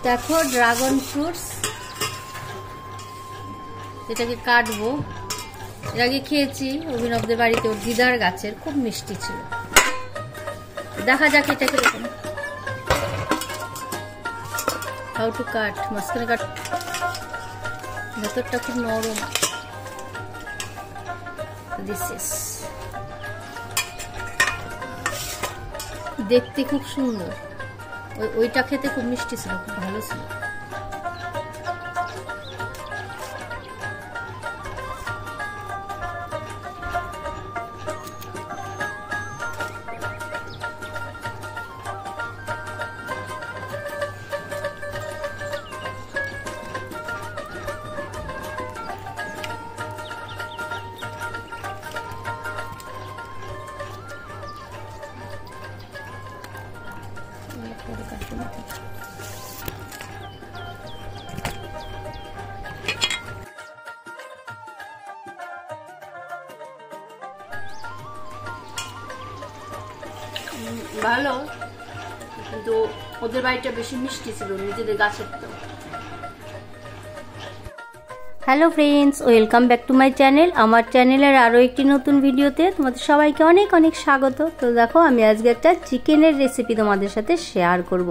দেখো dragon fruits, এটাকে কাটবো। এর আগে খেয়েছি অভিনবদের বাড়িতে, ওর দিদার গাছের, খুব মিষ্টি ছিল। দেখা যাক এটা কিরকম। হাউ টু কাট, মাঝখানে কাট, ভেতরটা খুব নরম। দিস ইজ, দেখতে খুব সুন্দর। ওইটা খেতে খুব মিষ্টি ছিল, খুব ভালো ছিল। ভালো, কিন্তু ওদের বাড়িটা বেশি মিষ্টি ছিল, নিজেদের গাছের তো। Hello friends, welcome back to my channel. আমার চ্যানেলের আরও একটি নতুন ভিডিওতে তোমাদের সবাইকে অনেক অনেক স্বাগত। তো দেখো, আমি আজকে একটা চিকেনের রেসিপি তোমাদের সাথে শেয়ার করব।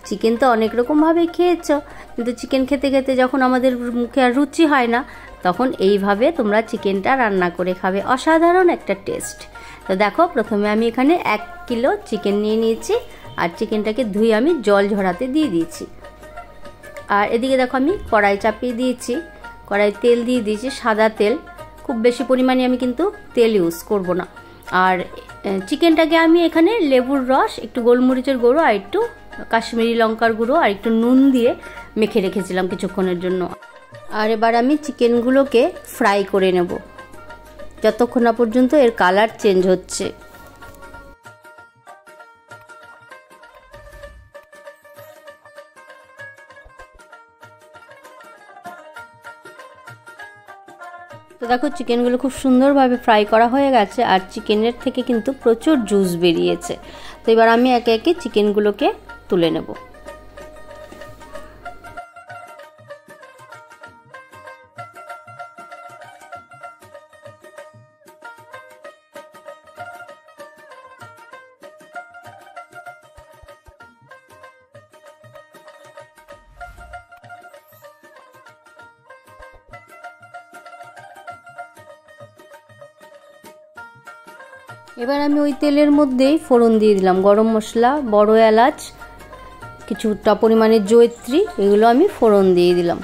চিকেন তো অনেক রকমভাবে খেয়েছো, কিন্তু চিকেন খেতে খেতে যখন আমাদের মুখে আর রুচি হয় না, তখন এইভাবে তোমরা চিকেনটা রান্না করে খাবে, অসাধারণ একটা টেস্ট। তো দেখো, প্রথমে আমি এখানে 1 কিলো চিকেন নিয়ে নিয়েছি, আর চিকেনটাকে ধুয়ে আমি জল ঝরাতে দিয়ে দিয়েছি। আর এদিকে দেখো, আমি কড়াই চাপিয়ে দিয়েছি, কড়াই তেল দিয়ে দিয়েছি, সাদা তেল। খুব বেশি পরিমাণে আমি কিন্তু তেল ইউজ করব না। আর চিকেনটাকে আমি এখানে লেবুর রস, একটু গোলমরিচের গুঁড়ো, আর একটু কাশ্মীরি লঙ্কার গুঁড়ো, আর একটু নুন দিয়ে মেখে রেখেছিলাম কিছুক্ষণের জন্য। আর এবার আমি চিকেনগুলোকে ফ্রাই করে নেব যতক্ষণ না পর্যন্ত এর কালার চেঞ্জ হচ্ছে। তো দেখো, চিকেনগুলো খুব সুন্দরভাবে ফ্রাই করা হয়ে গেছে, আর চিকেনের থেকে কিন্তু প্রচুর জুস বেরিয়েছে। তো এবার আমি একে একে চিকেনগুলোকে তুলে নেব। এবার আমি ওই তেলের মধ্যেই ফোড়ন দিয়ে দিলাম গরম মশলা, বড় এলাচ, কিছুটা পরিমাণে জয়িত্রী, এগুলো আমি ফোড়ন দিয়ে দিলাম।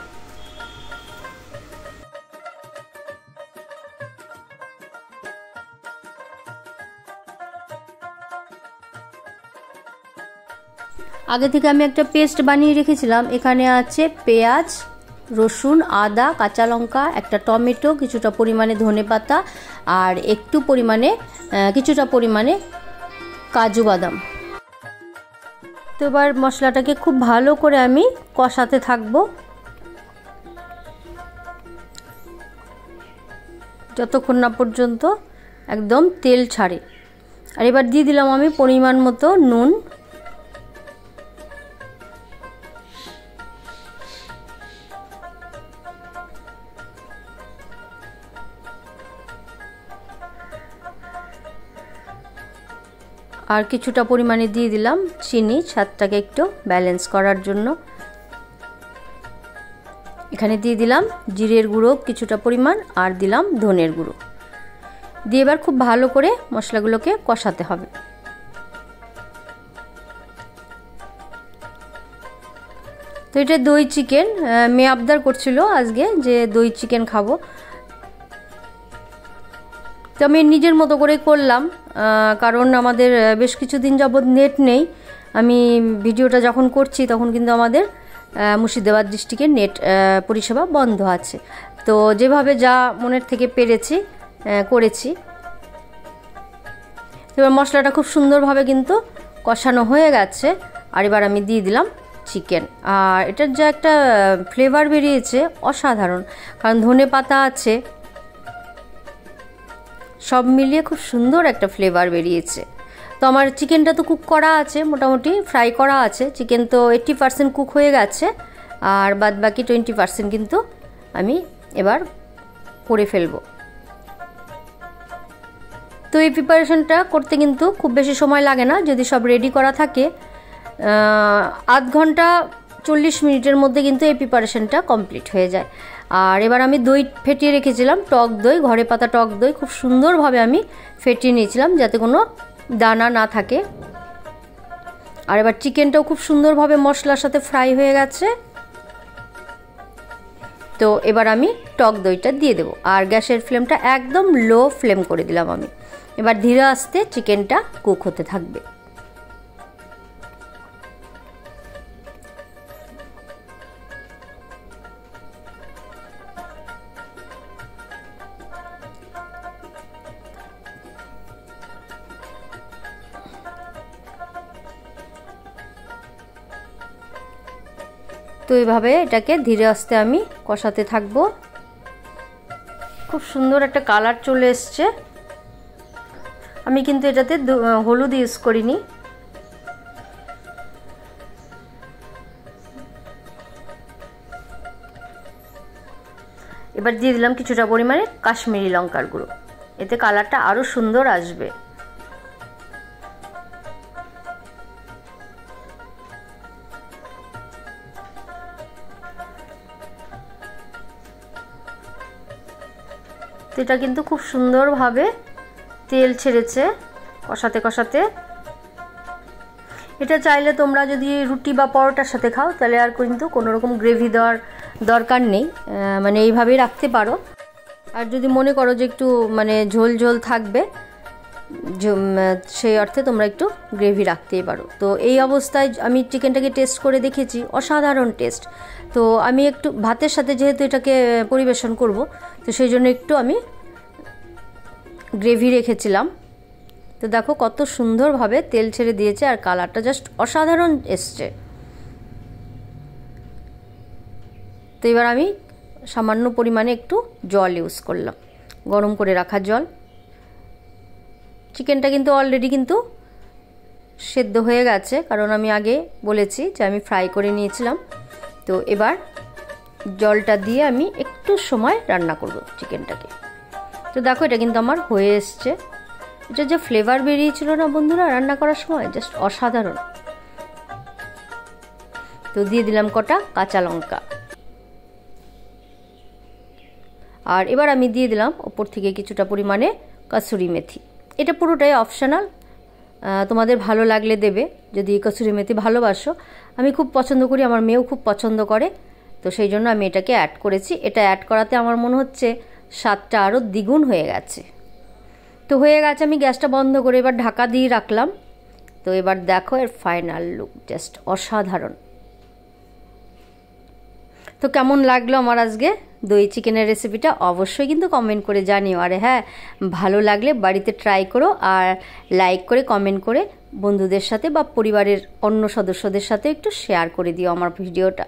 আগে থেকে আমি একটা পেস্ট বানিয়ে রেখেছিলাম। এখানে আছে পেঁয়াজ, রসুন, আদা, কাঁচা লঙ্কা, একটা টমেটো, কিছুটা পরিমাণে ধনেপাতা, আর কিছুটা পরিমাণে কাজু বাদাম। তো এবার মশলাটাকে খুব ভালো করে আমি কষাতে থাকবো যতক্ষণ না পর্যন্ত একদম তেল ছাড়ে। আর এবার দিয়ে দিলাম আমি পরিমাণ মতো নুন। আর কিছুটা পরিমাণে দিয়ে দিলাম চিনি, স্বাদটাকে একটু ব্যালেন্স করার জন্য। এখানে দিয়ে দিলাম জিরের গুঁড়ো কিছুটা পরিমাণ, আর দিলাম ধনের গুঁড়ো দিয়ে এবার খুব ভালো করে মশলাগুলোকে কষাতে হবে। তো এটা দই চিকেন, মেয়ে আবদার করছিল আজকে যে দই চিকেন খাবো। তো আমি নিজের মতো করে করলাম, কারণ আমাদের বেশ কিছুদিন যাবৎ নেট নেই। আমি ভিডিওটা যখন করছি তখন কিন্তু আমাদের মুর্শিদাবাদ ডিস্ট্রিক্টের নেট পরিষেবা বন্ধ আছে। তো যেভাবে যা মনের থেকে পেরেছি করেছি। এবার মশলাটা খুব সুন্দরভাবে কিন্তু কষানো হয়ে গেছে। আর এবার আমি দিয়ে দিলাম চিকেন। আর এটার যে একটা ফ্লেভার বেরিয়েছে অসাধারণ, কারণ ধনে পাতা আছে, সব মিলিয়ে খুব সুন্দর একটা ফ্লেভার বেরিয়েছে। তো আমার চিকেনটা তো কুক করা আছে, মোটামুটি ফ্রাই করা আছে। চিকেন তো 80% কুক হয়ে গেছে, আর বাদ বাকি 20% কিন্তু আমি এবার করে ফেলবো। তো এই প্রিপারেশনটা করতে কিন্তু খুব বেশি সময় লাগে না, যদি সব রেডি করা থাকে। আধ ঘন্টা 40 মিনিটের মধ্যে কিন্তু এই প্রিপারেশনটা কমপ্লিট হয়ে যায়। আর এবার আমি দই ফেটিয়ে রেখেছিলাম, টক দই, ঘরে পাতা টক দই, খুব সুন্দরভাবে আমি ফেটিয়ে নিয়েছিলাম যাতে কোনো দানা না থাকে। আর এবার চিকেনটাও খুব সুন্দরভাবে মশলার সাথে ফ্রাই হয়ে গেছে। তো এবার আমি টক দইটা দিয়ে দেবো, আর গ্যাসের ফ্লেমটা একদম লো ফ্লেম করে দিলাম আমি। এবার ধীরে আস্তে চিকেনটা কুক হতে থাকবে। তো এইভাবে এটাকে ধীরে আস্তে আমি কষাতে থাকবো। খুব সুন্দর একটা কালার চলে এসছে। আমি কিন্তু এটাতে হলুদ ইউজ করিনি। এবার দিয়ে দিলাম কিছুটা পরিমাণে কাশ্মীরি লঙ্কার গুঁড়ো, এতে কালারটা আরো সুন্দর আসবে। তো এটা কিন্তু খুব সুন্দরভাবে তেল ছেড়েছে কষাতে কষাতে। এটা চাইলে তোমরা যদি রুটি বা পরোটার সাথে খাও তাহলে আর কিন্তু কোনো রকম গ্রেভি দেওয়ার দরকার নেই, মানে এইভাবেই রাখতে পারো। আর যদি মনে করো যে একটু মানে ঝোল ঝোল থাকবে, সেই অর্থে তোমরা একটু গ্রেভি রাখতেই পারো। তো এই অবস্থায় আমি চিকেনটাকে টেস্ট করে দেখেছি, অসাধারণ টেস্ট। তো আমি একটু ভাতের সাথে যেহেতু এটাকে পরিবেশন করব, তো সেই জন্য একটু আমি গ্রেভি রেখেছিলাম। তো দেখো কত সুন্দরভাবে তেল ছেড়ে দিয়েছে, আর কালারটা জাস্ট অসাধারণ এসছে। তো এবার আমি সামান্য পরিমাণে একটু জল ইউজ করলাম, গরম করে রাখা জল। চিকেনটা কিন্তু অলরেডি কিন্তু সেদ্ধ হয়ে গেছে, কারণ আমি আগে বলেছি যে আমি ফ্রাই করে নিয়েছিলাম। তো এবার জলটা দিয়ে আমি একটু সময় রান্না করব চিকেনটাকে। তো দেখো এটা কিন্তু আমার হয়ে এসছে। এটা যে ফ্লেভার বেরিয়েছিল না বন্ধুরা রান্না করার সময়, জাস্ট অসাধারণ। তো দিয়ে দিলাম কটা কাঁচা লঙ্কা। আর এবার আমি দিয়ে দিলাম ওপর থেকে কিছুটা পরিমাণে কসুরি মেথি। এটা পুরোটাই অপশনাল, তোমাদের ভালো লাগলে দেবে যদি কসুরি মেথি ভালোবাসো। আমি খুব পছন্দ করি, আমার মেয়েও খুব পছন্দ করে, তো সেই জন্য আমি এটাকে অ্যাড করেছি। এটা অ্যাড করাতে আমার মনে হচ্ছে স্বাদটা আরও দ্বিগুণ হয়ে গেছে। তো হয়ে গেছে, আমি গ্যাসটা বন্ধ করে এবার ঢাকা দিয়ে রাখলাম। তো এবার দেখো এর ফাইনাল লুক, জাস্ট অসাধারণ। তো কেমন লাগলো আমার আজকে দই চিকেনের রেসিপিটা অবশ্যই কিন্তু কমেন্ট করে জানিও। আর হ্যাঁ, ভালো লাগলে বাড়িতে ট্রাই করো, আর লাইক করে কমেন্ট করে বন্ধুদের সাথে বা পরিবারের অন্য সদস্যদের সাথে একটু শেয়ার করে দিও আমার ভিডিওটা।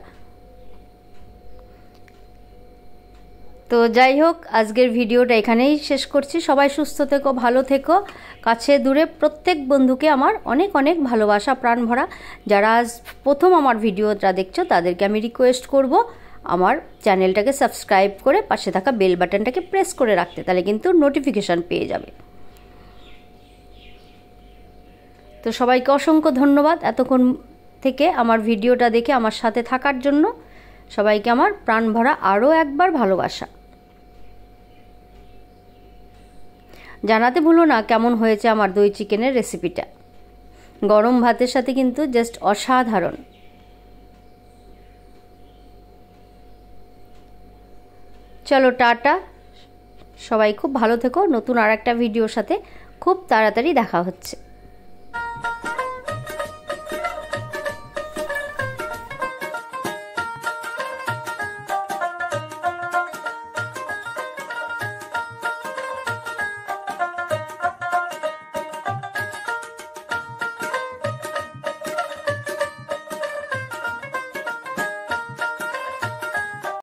তো যাই হোক, আজকের ভিডিওটা এখানেই শেষ করছি। সবাই সুস্থ থেকো, ভালো থেকো। কাছে দূরে প্রত্যেক বন্ধুকে আমার অনেক অনেক ভালোবাসা প্রাণ ভরা। যারা আজ প্রথম আমার ভিডিওটা দেখছো তাদেরকে আমি রিকোয়েস্ট করব আমার চ্যানেলটাকে সাবস্ক্রাইব করে পাশে থাকা বেল বাটনটাকে প্রেস করে রাখতে, তাহলে কিন্তু নোটিফিকেশান পেয়ে যাবে। তো সবাইকে অসংখ্য ধন্যবাদ এতক্ষণ থেকে আমার ভিডিওটা দেখে আমার সাথে থাকার জন্য। সবাইকে আমার প্রাণ ভরা আরও একবার ভালোবাসা। জানাতে ভুলো না কেমন হয়েছে আমার দই চিকেনের রেসিপিটা। গরম ভাতের সাথে কিন্তু জাস্ট অসাধারণ। চলো টাটা, সবাই খুব ভালো থেকো। নতুন আর একটা ভিডিওর সাথে খুব তাড়াতাড়ি দেখা হচ্ছে।